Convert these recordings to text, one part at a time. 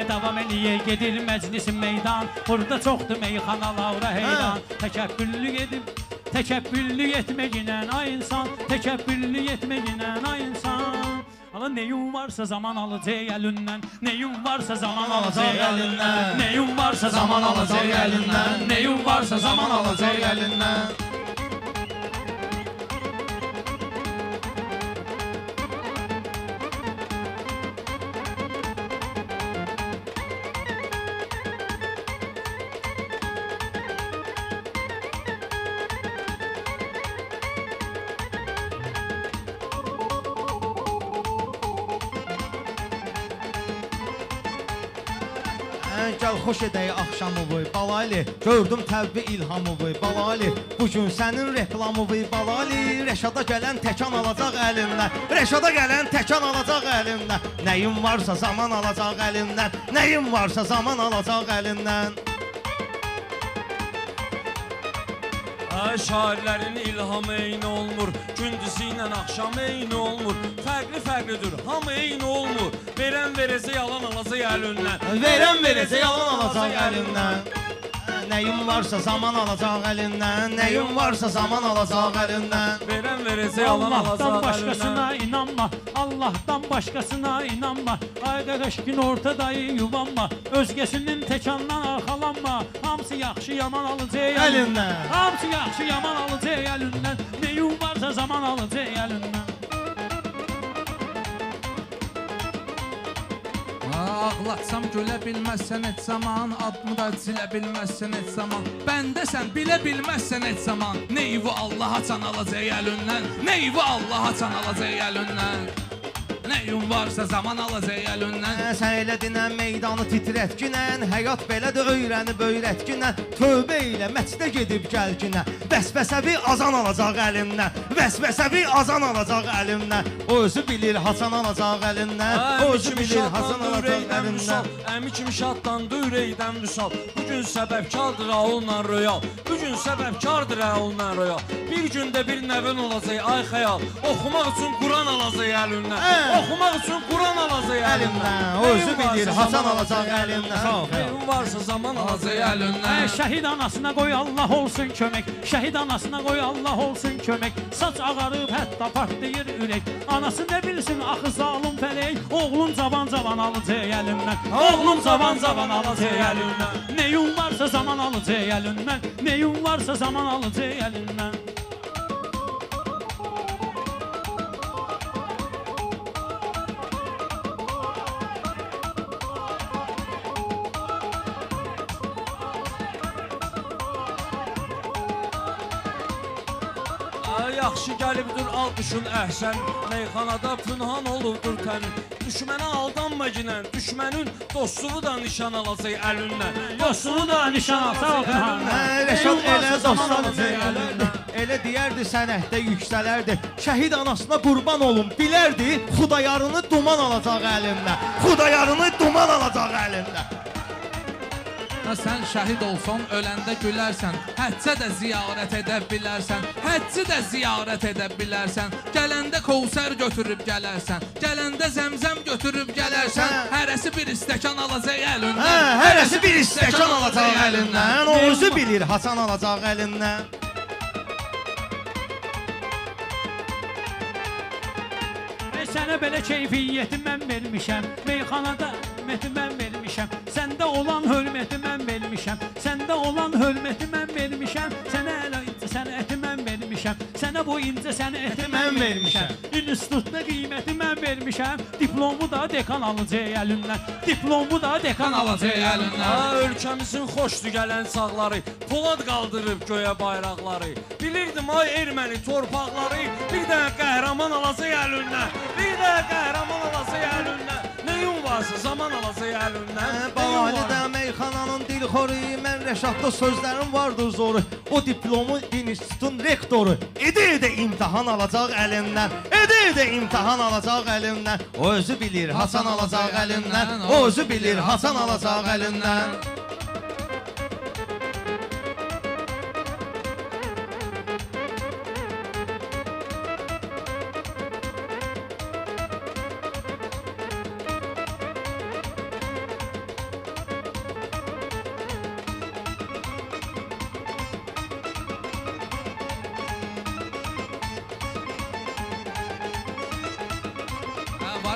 davam eləyə gedir məclisin meydan. Burada çoxdur meyxanalara heyran. Təkəbbürlük etməyinə ay insan, təkəbbürlük etməyinə ay insan. Ana neyin varsa zaman alacaq əlindən, neyin varsa zaman alacaq əlindən, neyin varsa zaman alacaq əlindən, neyin varsa zaman alacaq əlindən. Gəl xoş edək axşamı vay balali. Gördüm təvbi ilhamı vay balali. Bugün sənin reklamı vay balali. Rəşada gələn təkan alacaq əlimdən, Rəşada gələn təkan alacaq əlimdən. Nəyim varsa zaman alacaq əlimdən, nəyim varsa zaman alacaq əlimdən. Şairlərin ilhamı eyni olmur, gündüzü ilə axşamı eyni olmur. Fərqlidir, hamı eyni olmur. Verən verəcək yalan alacaq əlindən, verən verəcək yalan alacaq əlindən. Nəyim varsa zaman alacaq əlindən, nəyim varsa zaman alacaq əlindən. Verən verəcək yalan alacaq Allahdan əlindən. başqasına inanma, Allahdan başqasına inanma. Ay qardaş gün ortadayı yuvanma, özgəsinin təkandan arxalanma. Hamısı yaxşı yaman alacaq əlindən, hamısı yaxşı yaman alacaq əlindən. Neyin varsa zaman alacaq əlindən. Ağlatsam gülə bilməzsən heç zaman, adımı da silə bilməzsən heç zaman. Bəndəsən bilə bilməzsən heç zaman. Neyvi Allaha can alacaq əlindən, neyvi Allaha can alacaq əlindən. Nəyim varsa zaman alacaq əlindən. Sən elədinən meydanı titrətginən, həyat belədir öyrənib öyrətginən. Tövbə ilə məçdə gedib gəlginən, vəsvəsəvi azan alacaq əlimdən, vəsvəsəvi azan alacaq əlimdən. O özü bilir haçan alacaq əlindən, o özü bilir haçan alacaq əlindən. Əmi kimi şadlandı ürəkdən vüsal. Bugün səbəbkardır Raul'la Royal, bugün səbəbkardır Raul'la Royal. Bir gündə bir nəvən olacaq ay xəyal, oxumaq üçün Quran alacaq əlindən, oxumaq üçün Quran alacaq əlindən. O özü bilir haçan alacaq əlindən. Neyin varsa zaman alacaq əlindən. Şəhid anasına qoy Allah olsun kömək, şəhid anasına qoy Allah olsun kömək. Saç ağarıb hətta partlayır ürək, anası nə bilsin axı zalım fələk. Oğlum cavan alacaq əlindən, oğlum cavan alacaq əlindən. Neyin varsa zaman alacaq əlindən, neyin varsa zaman alacaq əlindən. Yaxşı gəlibdir alqışın əhsən, meyxanada pünhan olubdur tənin. Düşmənə aldanma ginən, düşmənin dostluğu da nişan alacaq əlindən, dostluğu da nişan alacaq əlindən. Rəşad elə dostlar elə deyərdi sənətdə yüksələrdi. Şəhid anasına qurban olum bilərdi, Xudayarını duman alacaq əlimdən, Xudayarını duman alacaq əlimdən. Sən şəhid olsan, öləndə gülərsən, həccə də ziyarət edə bilərsən, həcci də ziyarət edə bilərsən. Gələndə Kovsər götürüb gələrsən, gələndə Zəmzəm götürüb gələrsən. Hərəsi bir stəkan alacaq əlindən, hərəsi bir stəkan alacaq əlindən. O özü bilir haçan alacaq əlindən. Sənə belə keyfiyyəti mən vermişəm, meyxanada hörməti mən vermişəm, səndə olan hörməti mən vermişəm, səndə olan hörməti mən vermişəm, sənə elə incə sənəti mən vermişəm, sənə bu incə sənəti mən vermişəm, institutda qiyməti mən vermişəm, diplomu da dekan alacaq əlindən, diplomu da dekan alacaq əlindən. Ölkəmizin xoşdu gələn çağları, polad qaldırıb göyə bayraqları, bilirdim ay erməni torpaqları, bir dənə qəhrəman alacaq əlindən, bir dənə qəhrəman alacaq əlindən. Neyin varsa zaman alacaq əlindən. Balidə meyxananın dilxoru, mən Rəşadda sözlərim vardır zoru. O diplomu institutun rektoru, edə imtahan alacaq əlindən, edə imtahan alacaq əlindən. O özü bilir Hasan alacaq əlindən, o özü bilir Hasan alacaq əlindən.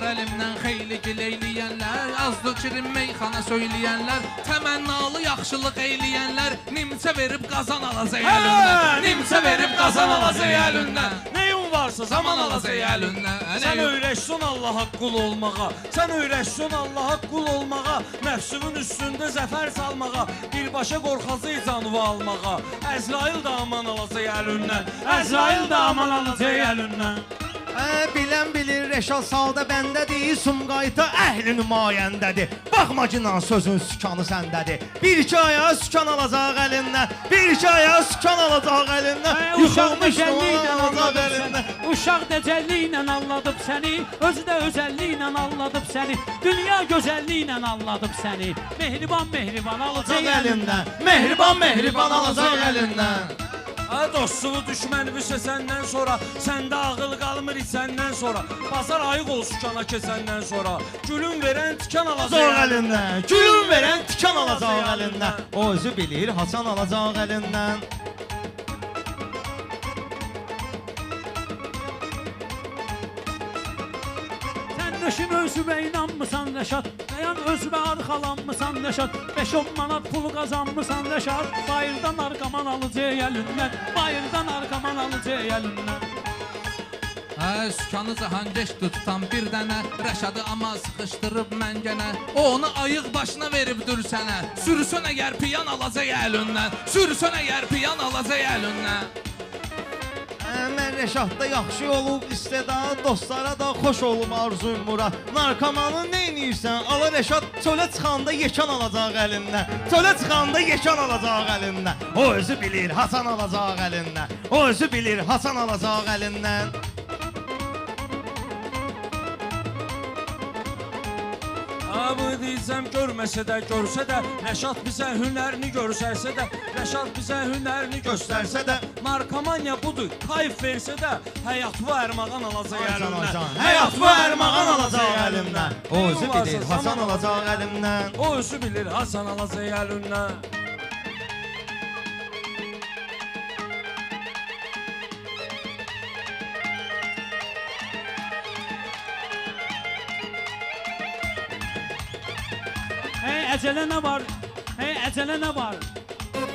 Çıxar əlimdən xeyli gileyləyənlər, azdı kirin meyxana söyləyənlər, təmənnalı yaxşılıq eyləyənlər, nimçə verib qazan alacaq əlindən, nimçə verib qazan alacaq əlindən. Neyin varsa zaman alacaq əlindən. Sən öyrəşsən Allaha qul olmağa, sən öyrəşsən Allaha qul olmağa, nəfsünün üstündə zəfər salmağa, birbaşa qorxazı canını almağa. Əzrail də aman alacaq əlindən, Əzrail də aman alacaq əlindən. Bilən bilir Rəşad Salda bəndədir, Sumqayıta əhli nümayəndədir. Baxma ki, nan sözün sükanı səndədir. Bir-iki aya sükan alacaq əlindən, bir-iki aya sükan alacaq əlindən. Uşaq Yıxılmış dəcəlliklə alacaq anladıb əlindən. səni, uşaq dəcəlliklə anladıb səni, özü də özəlliklə anladıb səni, dünya gözəlliklə anladıb səni. Mehriban mehriban alacaq əlindən, Mehriban mehriban alacaq əlindən. Dostluğu düşməni bilsə səndən sonra, səndə ağıl qalmır səndən sonra, bazar ayıq ol sükana keçəndən sonra, gülün verən tikan alacaq Alacaq əlindən, gülün verən tikan alacaq əlindən. O özü bilir Hasan alacaq əlindən. Sən özüvə inanmısan Rəşad, dayan özüvə arxalanmısan Rəşad, 5-10 manat pul qazanmısan Rəşad, bayırdan arqaman alacaq əlindən, bayırdan arqaman alacaq əlindən. Sükanı cahangeş tutan bir dənə, Rəşadı amma sıxışdırıb məngənə, onu ayıq başına veribdir sənə, sürsün əgər piyan alacaq əlindən, sürsün əgər piyan alacaq əlindən. Mən Rəşadda yaxşı olub istedad, dostlara da xoş olub arzum murad. Narkomanı neynirsən? Ala Rəşad çölə çıxanda yekan alacaq əlindən, çölə çıxanda yekan alacaq əlindən. O özü bilir Hasan alacaq əlindən, o özü bilir Hasan alacaq əlindən. Bu deyəcəm görməsə də, görsə də, Rəşad bizə hünərini görsərsə də, Rəşad bizə hünərini göstərsə də, narkomaniya budur, kayf versə də, həyat bu ərmağan alacaq əlindən, Həyat bu ərmağan alacaq əlindən. O özü bilir Hasan alacaq əlindən. o özü bilir Hasan alacaq əlindən. Əcələ nə var, əcələ nə var?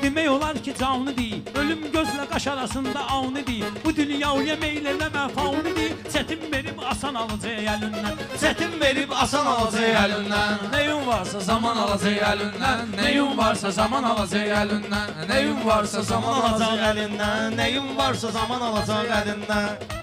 Demək olar ki canlı deyil, ölüm gözlə qaş arasında avni deyil. Bu dünyaya meyl eləmə fauni deyil, çətin verib asan alacaq əlindən, çətin verib asan alacaq əlindən. Neyin varsa Zaman alacaq əlindən, neyin varsa zaman alacaq əlindən, neyin varsa zaman alacaq alacaq əlindən, nəyin varsa zaman alacaq əlindən.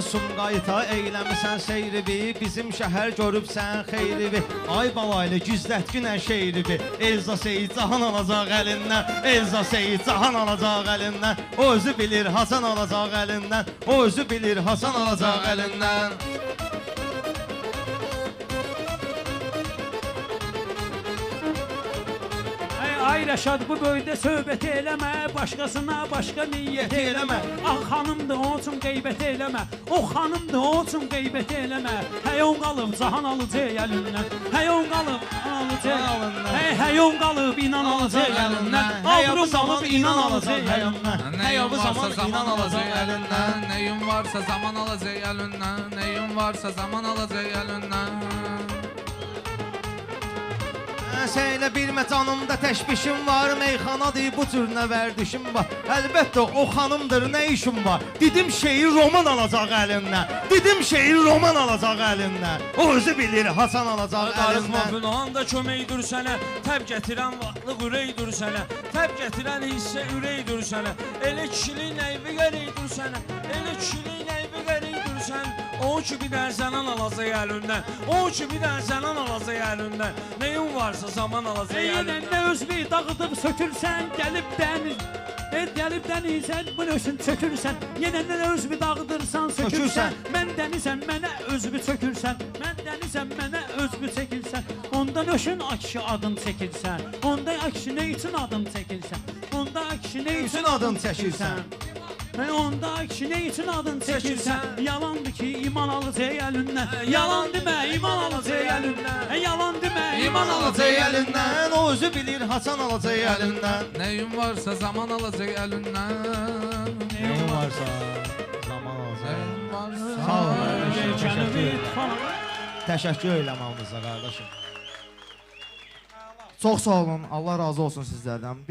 Sumqayıta eyləmisən seyrivi, bizim şəhər görübsən xeyrivi. Ay balaylı gizlətginən şeirivi, Elza Seyid Cahan alacaq əlindən, Elza Seyid Cahan alacaq əlindən. O özü bilir Hasan alacaq əlindən, o özü bilir Hasan alacaq əlindən. Ay Rəşad bu boyda söhbət eləmə, başqasına başqa niyyət eləmə. Ah xanımdır o üçün qeybət eləmə, o xanımdır o üçün qeybət eləmə. Həyon qalıb cahan alacaq əlindən, həyon qalıb alacaq əlindən, həyon qalıb inan alacaq əlindən, Həyavı avrum zaman qalıb inan alacaq əlindən. Neyin varsa zaman alacaq əlindən, neyin varsa zaman alacaq əlindən, neyin varsa zaman alacaq əlindən. Səylə bilmə canımda təşbişim var, meyxanadır bu cür nə vərdişim var. Əlbəttə o xanımdır, nə işim var? Didim şeir roman alacaq əlindən, didim şeir roman alacaq əlindən. O özü bilir Hasan alacaq Darıxma əlindən. günahın da köməkdir sənə, təb gətirən vaxtlıq ürəkdir sənə, təb gətirən hissə ürəkdir sənə, elə kişilik nəyvi qərəkdir sənə, elə kişilik nəyvi qərəkdir sən. O ki bir dənə sənan alacaq əlindən, o ki bir dənə sənan alacaq əlindən, neyin varsa zaman alacaq əlindən. Yenə nə özünü dağıdıb sökürsən, gəlib dəniz. Gəlib dənizən, bu nösün çökürsən. Yenə nə özünü dağıdırsan, sökürsən. Mən dənizəm, mənə özünü çökürsən. Mən dənizəm, mənə özünü çəkirsən. Onda nöşün akışı adın çəkirsən. Onda akışı nə üçün adın çəkirsən? Onda akışı nə üçün Üçün adın çəkirsən. Onda kişi ne için adın çəkirsən? Yalandır ki iman alacaq əlindən. Yalan demə iman alacaq əlindən. Yalan demə iman alacaq əlindən. Əlindən o özü bilir haçan alacaq əlindən. Neyin varsa zaman alacaq əlindən. Neyin varsa zaman alacaq. Neyin varsa. Sağ ol. Yelkəni bir falan. Təşəkkür eləməyimizə qardaşım. Çox sağ olun. Allah razı olsun sizlərdən.